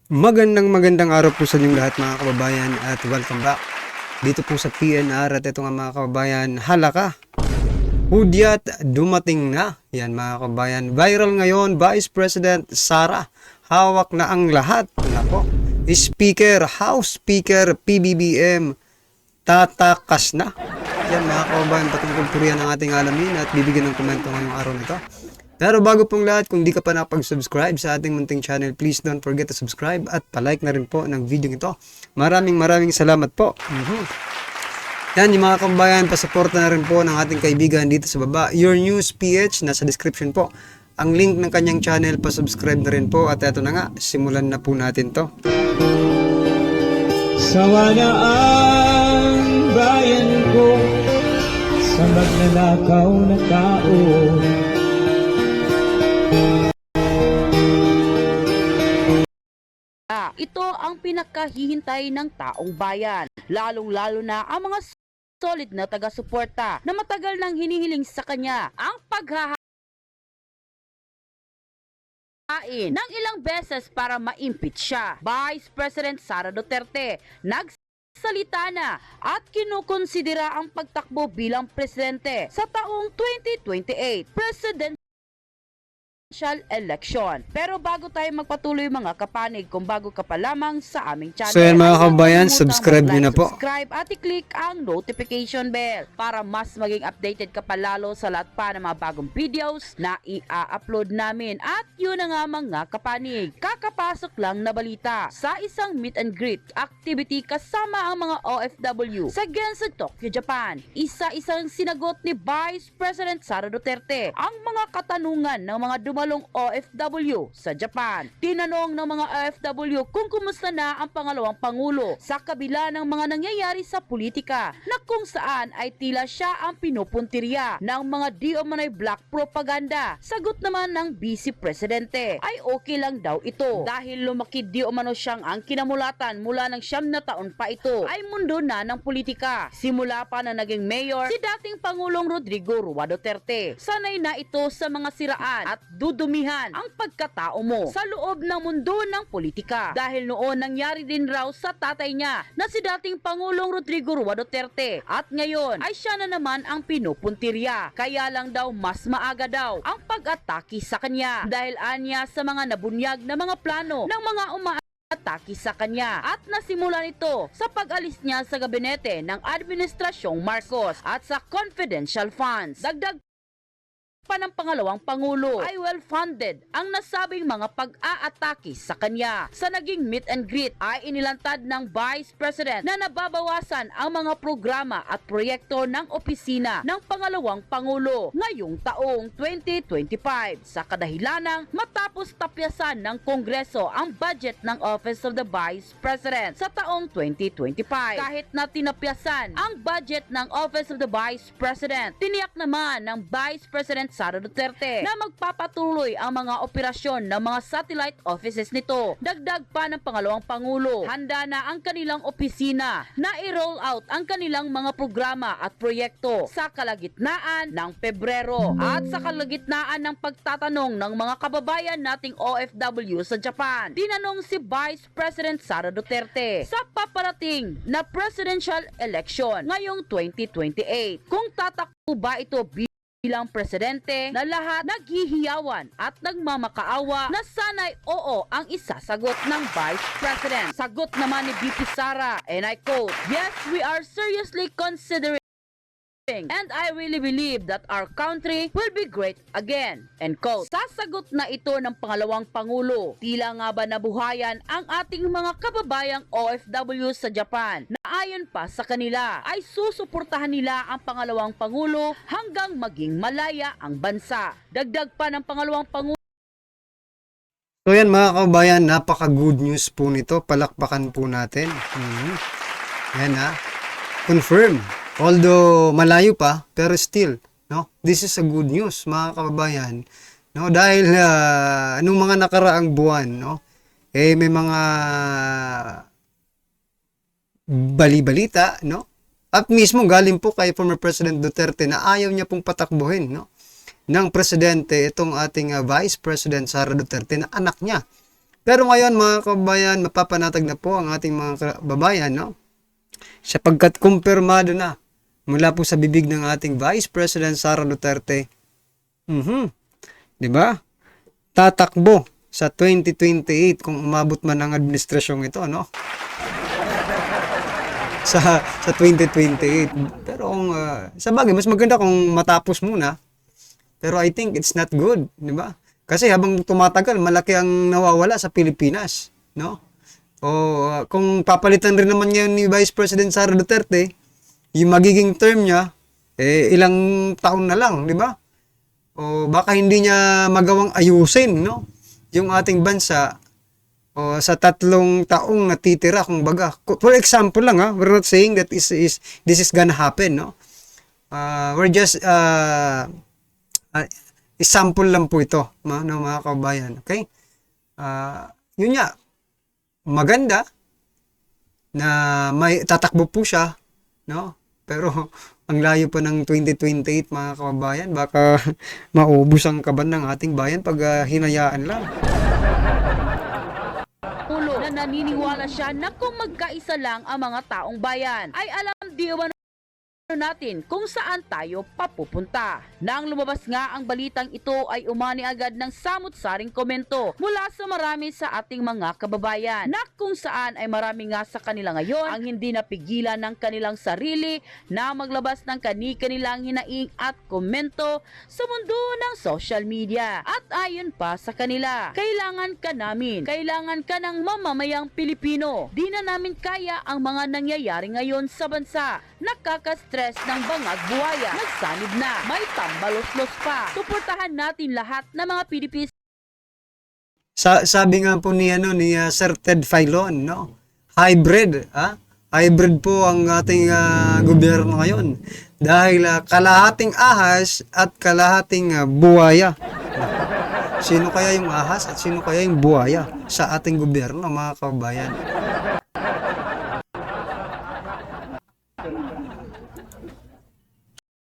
Magandang araw po sa inyong lahat mga kababayan at welcome back dito po sa PNR. At ito nga mga kababayan, halaka, hudyat dumating na. Yan mga kababayan, viral ngayon, Vice President Sara, hawak na ang lahat. Nako, Speaker, House Speaker PBBM, tatakas na. Yan mga kababayan, patungkol po riyan ang ating alamin at bibigyan ng komento ngayong araw nito. Pero bago pong lahat, kung di ka pa nakapag-subscribe sa ating munting channel, please don't forget to subscribe at palike na rin po ng video ito. Maraming salamat po. Yan yung mga kababayan, pasuporta na rin po ng ating kaibigan dito sa baba. Your News PH, nasa description po. Ang link ng kanyang channel, pasubscribe na rin po. At eto na nga, simulan na po natin to. Sawa na ang bayan ko sa magnanakaw na tao. Ito ang pinakahihintay ng taong bayan, lalong-lalo na ang mga solid na taga-suporta na matagal nang hinihiling sa kanya ang paghahain ng ilang beses para ma-impeach siya. Vice President Sara Duterte nagsalita na at kinukonsidera ang pagtakbo bilang presidente sa taong 2028 presidential election. Pero bago tayo magpatuloy mga kapanig, kung bago ka pa lamang sa aming channel, So yan mga kababayan, subscribe nyo na po. Subscribe at i-click ang notification bell para mas maging updated ka pa lalo sa lahat pa ng mga bagong videos na i-upload namin. At yun na nga mga kapanig, kakapasok lang na balita sa isang meet and greet activity kasama ang mga OFW sa Ginza, Tokyo, Japan. Isa-isang sinagot ni Vice President Sara Duterte ang mga katanungan ng mga dumalong OFW sa Japan. Tinanong ng mga OFW kung kumusta na ang pangalawang pangulo sa kabila ng mga nangyayari sa politika na kung saan ay tila siya ang pinupuntirya ng mga di-umano'y black propaganda. Sagot naman ng Vice Presidente ay okay lang daw ito dahil lumaki di-umano siyang ang kinamulatan mula ng 9 na taon pa ito ay mundo na ng politika. Simula pa na naging mayor si dating Pangulong Rodrigo Roa Duterte. Sanay na ito sa mga siraan at dudumihan ang pagkatao mo sa loob ng mundo ng politika. Dahil noon nangyari din raw sa tatay niya na si dating Pangulong Rodrigo Roa Duterte at ngayon ay siya na naman ang pinupuntirya. Kaya lang daw mas maaga daw ang pag-atake sa kanya dahil anya sa mga nabunyag na mga plano ng mga atake sa kanya at nasimulan ito sa pag-alis niya sa gabinete ng Administrasyong Marcos at sa confidential funds. Dagdag pa ng pangalawang pangulo ay well-funded ang nasabing mga pag-aatake sa kanya. Sa naging meet and greet ay inilantad ng Vice President na nababawasan ang mga programa at proyekto ng opisina ng pangalawang pangulo ngayong taong 2025 sa kadahilanang matapos tapyasan ng Kongreso ang budget ng Office of the Vice President sa taong 2025. Kahit na tinapyasan ang budget ng Office of the Vice President, tiniyak naman ng Vice President Sara Duterte na magpapatuloy ang mga operasyon ng mga satellite offices nito. Dagdag pa ng pangalawang pangulo, handa na ang kanilang opisina na i-roll out ang kanilang mga programa at proyekto sa kalagitnaan ng Pebrero at sa kalagitnaan ng pagtatanong ng mga kababayan nating OFW sa Japan. Tinanong si Vice President Sara Duterte sa paparating na presidential election ngayong 2028 kung tatakbo ba ito bilang presidente na lahat naghihiyawan at nagmamakaawa na sana'y oo ang isasagot ng Vice President. Sagot naman ni VP Sara, and I quote, "Yes, we are seriously considering and I really believe that our country will be great again." End quote. Sasagot na ito ng pangalawang pangulo. Tila nga ba nabuhayan ang ating mga kababayang OFW sa Japan na ayon pa sa kanila ay susuportahan nila ang pangalawang pangulo hanggang maging malaya ang bansa. Dagdag pa ng pangalawang pangulo. So yan mga kababayan, napaka-good news po nito. Palakpakan po natin. Yan ha. Confirm. Although malayo pa, pero still, no? This is a good news mga kababayan. No, dahil nung mga nakaraang buwan, no? May mga bali-balita, no? At mismo galing po kay former President Duterte na ayaw niya pong patakbuhin, no? ng presidente itong ating Vice President Sara Duterte na anak niya. Pero ngayon mga kababayan, mapapanatag na po ang ating mga kababayan, no? Sapagkat kumpirmado na mula po sa bibig ng ating Vice President Sara Duterte, 'di ba? Tatakbo sa 2028 kung umabot man ang administrasyong ito, no? Sa 2028. Pero kung sa bagay mas maganda kung matapos muna. Pero I think it's not good, 'di ba? Kasi habang tumatagal, malaki ang nawawala sa Pilipinas, no? O kung papalitan rin naman ngayon ni Vice President Sara Duterte, yung magiging term niya ilang taon na lang, 'di ba? O baka hindi niya magawang ayusin, no? Yung ating bansa o sa 3 taong natitira, kung baga. For example lang, we're not saying that this is gonna happen, no? We're just example lang po ito, no, mga kababayan. Okay? Yun nga, maganda na may tatakbo po siya, no? Pero ang layo pa ng 2028 mga kababayan, baka maubos ang kaban ng ating bayan pag hinayaan lang. Ulo na naniniwala siya na kung magkaisa lang ang mga taong bayan, ay alam di umano natin kung saan tayo papupunta. Nang lumabas nga ang balitang ito ay umani agad ng samut-saring komento mula sa marami sa ating mga kababayan, na kung saan ay marami nga sa kanila ngayon ang hindi napigilan ng kanilang sarili na maglabas ng kani-kanilang hinaing at komento sa mundo ng social media. At ayon pa sa kanila, kailangan ka namin, kailangan ka ng mamamayang Pilipino. Di na namin kaya ang mga nangyayari ngayon sa bansa. Nakaka-stress ng bangag buhaya. Nagsanib na. May tambalos-los pa. Suportahan natin lahat ng mga Pilipino. Sabi nga po ni Sir Ted Filon, no? Hybrid, Hybrid po ang ating gobyerno ngayon. Dahil kalahating ahas at kalahating buhaya. Sino kaya yung ahas at sino kaya yung buhaya sa ating gobyerno, mga kababayan?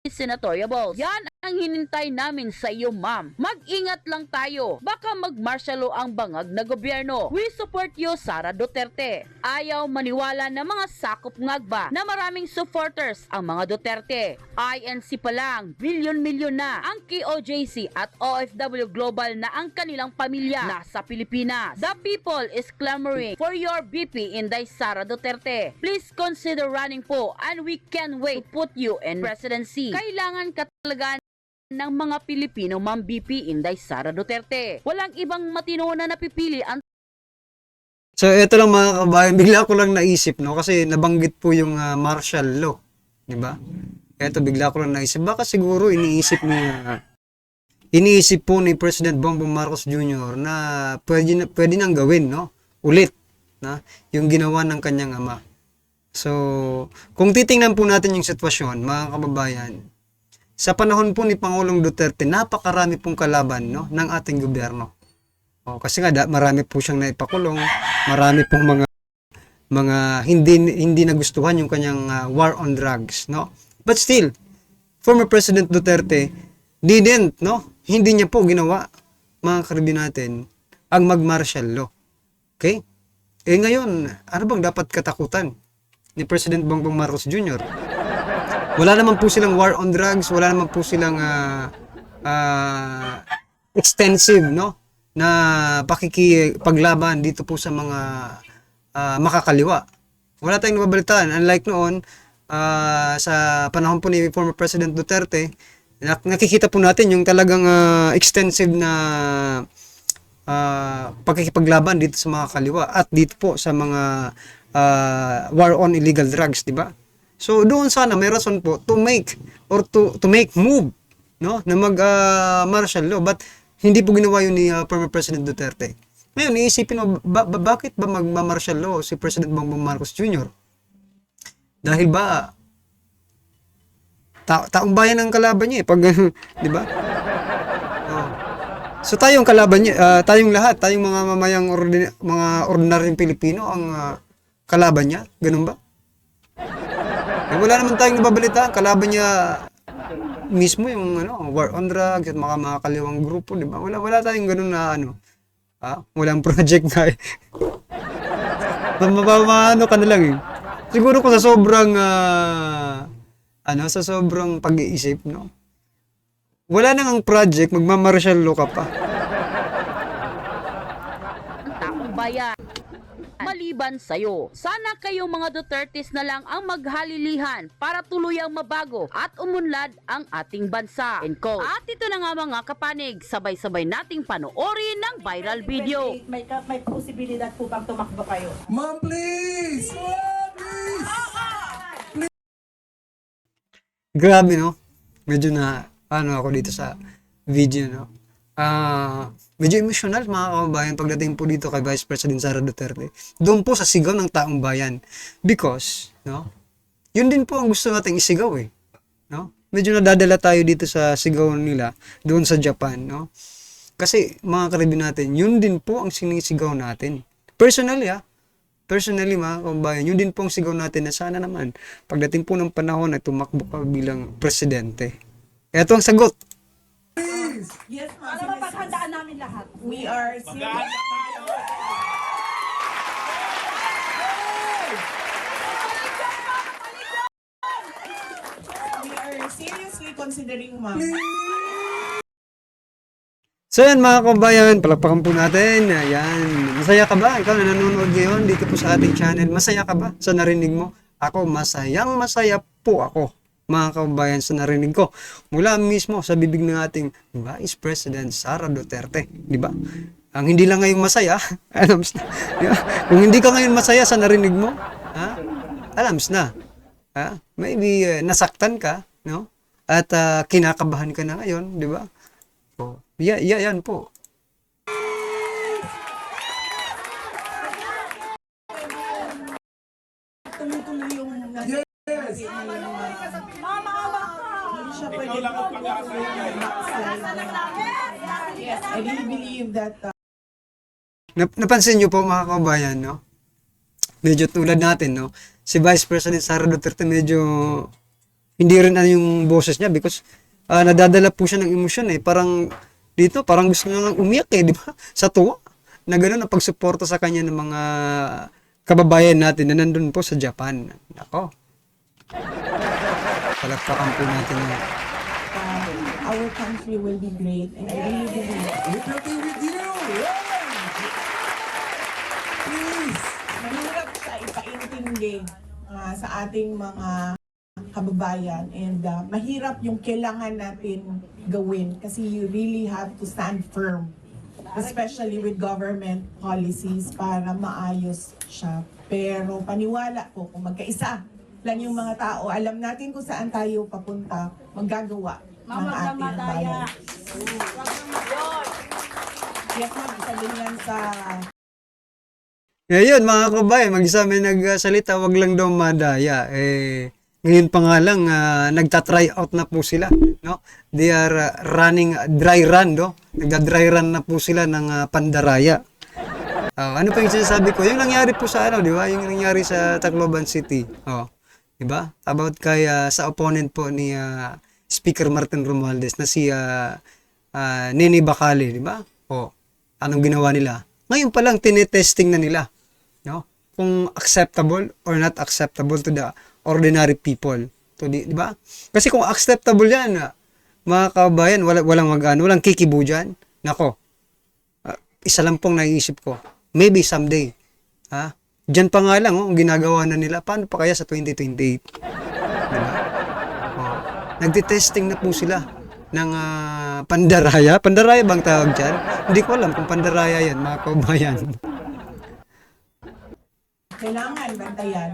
Senatorial balls. Yan ang hinintay namin sa iyo, ma'am. Mag-ingat lang tayo. Baka mag-martial law ang bangag na gobyerno. We support you, Sara Duterte. Ayaw maniwala na mga sakop ngagba na maraming supporters ang mga Duterte. INC pa lang, milyon-milyon na ang KOJC at OFW Global na ang kanilang pamilya nasa Pilipinas. The people is clamoring for your BP Inday Sara Duterte. Please consider running po and we can't wait to put you in presidency. Kailangan ka talaga ng mga Pilipino, Ma'am BP Inday Sara Duterte. Walang ibang matino na napipili ang... So ito lang mga kababayan, bigla ko lang naisip, no? Kasi nabanggit po yung martial law, di ba? Ito bigla ko lang naisip, baka siguro iniisip po ni President Bongbong Marcos Jr. na pwede nang gawin, no? Ulit, na yung ginawa ng kanyang ama. So, kung titingnan po natin yung sitwasyon, mga kababayan, sa panahon po ni Pangulong Duterte, napakarami pong kalaban, no, ng ating gobyerno. Kasi nga marami po siyang naipakulong, marami pong mga hindi nagustuhan yung kanyang war on drugs, no. But still, former President Duterte didn't, no, hindi niya po ginawa, mga karibin natin, ang mag-martial law. Okay? Ngayon, ano bang dapat katakutan ni President Bongbong Marcos Jr.? Wala naman po silang war on drugs, wala naman po silang extensive, no, na pakikipaglaban dito po sa mga makakaliwa. Wala tayong nababalitaan. Unlike noon, sa panahon po ni former President Duterte, nakikita po natin yung talagang extensive na pakikipaglaban dito sa mga kaliwa at dito po sa mga war on illegal drugs, di ba? So doon sana may rason po to make move, no, na mag martial law, but hindi po ginawa yun ni former President Duterte. Ngayon iisipin mo, bakit ba mag-martial law si President Bongbong Marcos Jr.? Dahil ba taong bayan ang kalaban niya pag di ba? So tayong kalaban niya, tayong lahat, tayong mga mamayang mga ordinaryong Pilipino ang kalaban niya, ganun ba? Wala naman tayong nababalita, kalaban niya mismo yung war on drugs at mga kaliwang grupo, di ba? Wala tayong ganun na Walang project na eh. Mapapamaano ka na lang eh. Siguro kung sa sobrang, sa sobrang pag-iisip, no? Wala nang ang project, magmamartial law ka pa. Ang taong bayan. Maliban sa'yo, sana kayong mga Dutertes na lang ang maghalilihan para tuluyang mabago at umunlad ang ating bansa. End quote. At ito na nga mga kapanig, sabay-sabay nating panoorin ng viral video. May posibilidad po bang tumakbo kayo? Ma'am, please! Grabe, no? Medyo na, ako dito sa video, no? Medyo emotional, mga kababayan, pagdating po dito kay Vice President Sara Duterte. Doon po sa sigaw ng taong bayan. Because, no? Yun din po ang gusto nating isigaw, eh. No? Medyo nadadala tayo dito sa sigaw nila, doon sa Japan, no? Kasi, mga karibin natin, yun din po ang sinisigaw natin. Personally, mga kababayan, yun din po ang sigaw natin na sana naman, pagdating po ng panahon na tumakbo ka bilang presidente. Ito ang sagot. Yes, ma'am. Para mapaghandaan namin lahat. We are serious. We are seriously considering, ma'am. So yan mga kabayan, palakpakan po natin. Ayan. Masaya ka ba? Ikaw na nanonood ngayon dito po sa ating channel. Masaya ka ba sa narinig mo? Ako, masaya po ako, mga kabayan, sa narinig ko. Mula mismo sa bibig ng ating Vice President Sara Duterte. Di ba? Ang hindi lang ngayong masaya, alams na. Diba? Kung hindi ka ngayon masaya sa narinig mo, alams na. Maybe nasaktan ka, no? At kinakabahan ka na ngayon, di ba? Yan po. Tuloy-tuloy yung Yes! Mama, hindi siya pwede Yes, I really believe that Napansin nyo po mga kabayan, no? Medyo tulad natin, no? Si Vice President Sara Duterte medyo hindi rin yung boses niya because nadadala po siya ng emosyon eh. Parang dito, parang gusto niya nang umiyak eh, di ba? Sa tuwa. Na gano'n na pagsuporta sa kanya ng mga kababayan natin na nandun po sa Japan. Nako. Palakpakan po natin yun. our country will be great. And I really believe We're talking with you! Please! mahirap siya ipaintindi sa ating mga kababayan and mahirap yung kailangan natin gawin kasi you really have to stand firm, especially with government policies para maayos siya. Pero paniwala ko kung magkaisa lang yung mga tao, alam natin kung saan tayo papunta, maggagawa ng ating bayan. Yes, ma'am, isa din yan sa Ngayon mga kabayan, mag-isa may nagsalita, wag lang daw madaya. Ngayon pa nga lang, nagta-try out na po sila. No? They are running dry run. No? Nagda-dry run na po sila ng Pandaraya. Ano pa yung sinasabi ko? Yung nangyari po sa di ba? Yung nangyari sa Tacloban City. Di ba? About kay sa opponent po ni Speaker Martin Romualdez na si Nini Bacali, di ba? Anong ginawa nila? Ngayon pa lang tinetesting na nila, no? Kung acceptable or not acceptable to the ordinary people. Di ba? Kasi kung acceptable yan, mga kabayan, walang kikibo dyan. Nako, isa lang pong naiisip ko. Maybe someday. Diyan pa nga lang, ang ginagawa na nila. Paano pa kaya sa 2028? Diba? Nagtitesting na po sila ng Pandaraya. Pandaraya bang tawag dyan? Hindi ko alam kung Pandaraya yan, mga kabayan. kailangan bantayan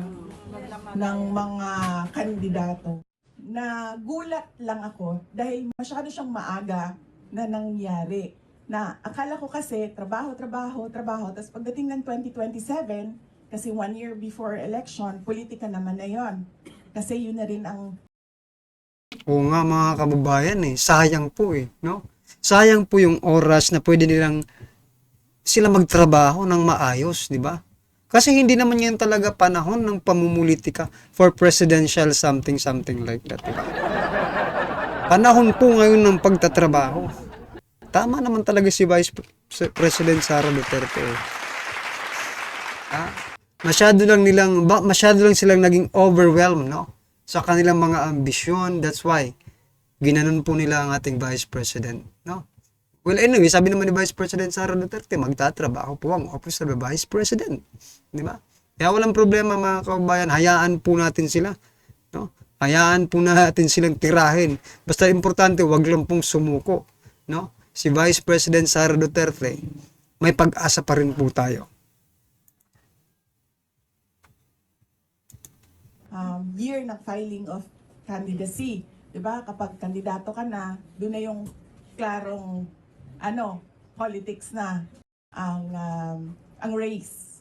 ng mga kandidato. Nagulat lang ako dahil masyado siyang maaga na nangyari. Na akala ko kasi trabaho. Tapos pagdating ng 2027, kasi 1 year before election, politika naman na yon. Kasi yun na rin ang Oo nga mga kababayan sayang po no? Sayang po yung oras na pwede nilang sila magtrabaho ng maayos, di ba? Kasi hindi naman yan talaga panahon ng pamumulitika for presidential something like that, di ba? Panahon po ngayon ng pagtatrabaho. tama naman talaga si Vice President Sara Duterte. Masyado lang silang naging overwhelmed, no? Sa kanilang mga ambisyon. That's why ginanon po nila ang ating Vice President, no? Well, anyway, sabi naman ni Vice President Sara Duterte, magtatrabaho po ang Office of the Vice President. Di ba? Kaya walang problema mga kababayan, hayaan po natin sila. No? Hayaan po natin silang tirahin. Basta importante, wag lang pong sumuko. No? Si Vice President Sara Duterte, may pag-asa pa rin po tayo. Year ng filing of candidacy. Diba? Kapag kandidato ka na, doon na yung klarong politics na ang race.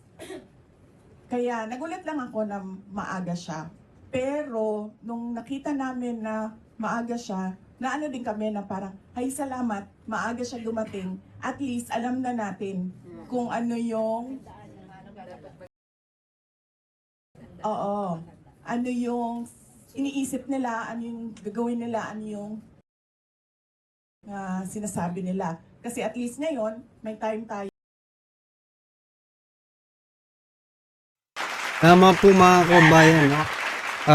Kaya nagulat lang ako na maaga siya. Pero nung nakita namin na maaga siya, naano din kami na parang, ay salamat, maaga siya dumating. At least alam na natin kung ano yung ano yung iniisip nila, ano yung gagawin nila, ano yung sinasabi nila. Kasi at least ngayon, may time tayo. Tama po mga kababayan, no?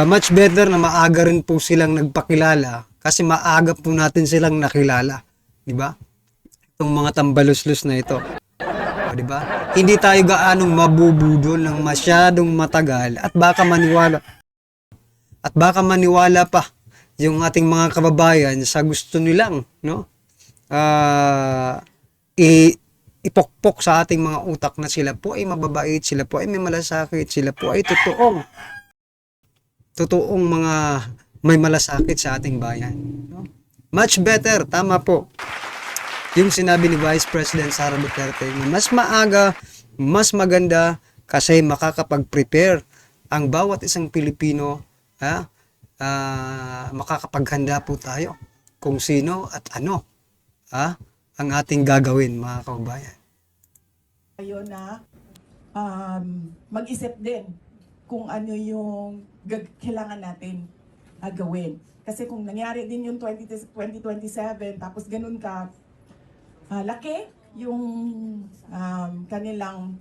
Much better na maaga rin po silang nagpakilala kasi maaga po natin silang nakilala. Di ba? Itong mga tambaluslus na ito. Di ba? Hindi tayo gaanong mabubudol ng masyadong matagal at baka maniwala pa yung ating mga kababayan sa gusto nilang, no? Ipokpok sa ating mga utak na sila po ay mababait, sila po ay may malasakit, sila po ay totoong mga may malasakit sa ating bayan. No? Much better, tama po, yung sinabi ni Vice President Sara Duterte na mas maaga, mas maganda kasi makakapag-prepare ang bawat isang Pilipino, makakapaghanda po tayo kung sino at ano ang ating gagawin mga kababayan. Tayo na mag-isip din kung ano yung kailangan natin gawin. Kasi kung nangyari din yung 2027, tapos ganun ka, laki yung kanilang,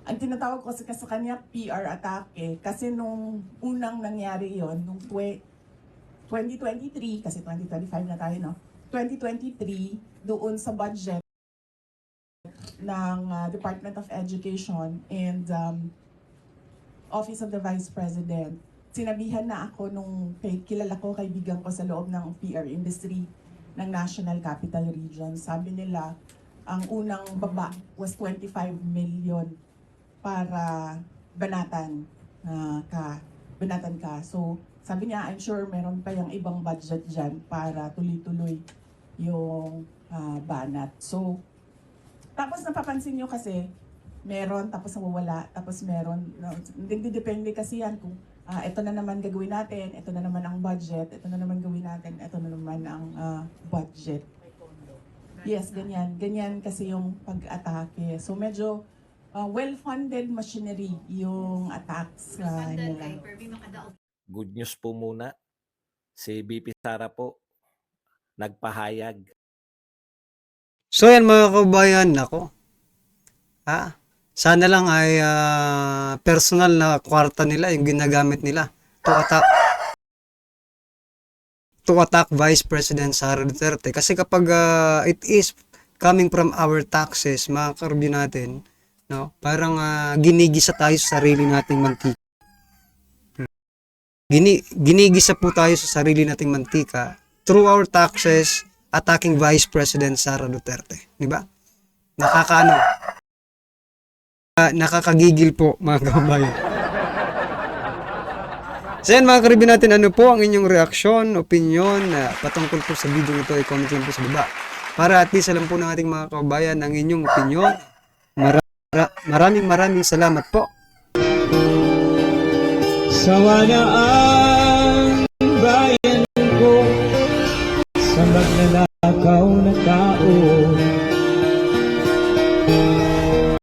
ang tinatawag ko sa kanya PR atake. Kasi nung unang nangyari yon nung 2023, kasi 2025 na tayo, no? 2023, doon sa budget ng Department of Education and Office of the Vice President, sinabihan na ako nung kilala ko, kaibigan ko sa loob ng PR industry ng National Capital Region. Sabi nila, ang unang baba was 25 million para banatan ka. So, sabi niya, I'm sure meron pa yung ibang budget dyan para tuloy-tuloy yung banat. So, tapos napapansin nyo kasi, meron, tapos nawawala, tapos meron. Hindi depende kasi yan kung ito na naman gagawin natin, ito na naman ang budget, ito na naman gawin natin, ito na naman ang budget. Yes, ganyan. Ganyan kasi yung pag-atake. So, medyo well-funded machinery yung attacks nila. Good news po muna. Si BP Sara po, nagpahayag. So yan mga kababayan, nako. Sana lang ay personal na kwarta nila yung ginagamit nila to attack Vice President Sara Duterte. Kasi kapag it is coming from our taxes, mga karubyo natin, no? Parang ginigisa tayo sa sarili nating mantika. Ginigisa po tayo sa sarili nating mantika through our taxes, attacking Vice President Sara Duterte. Di ba? Nakakagigil po mga kababayan. So yan mga karibin natin, ano po ang inyong reaksyon, opinion patungkol po sa video nito, i-comment lang po sa baba. Para at least alam po ng ating mga kababayan ang inyong opinion. Maraming salamat po. Sawa na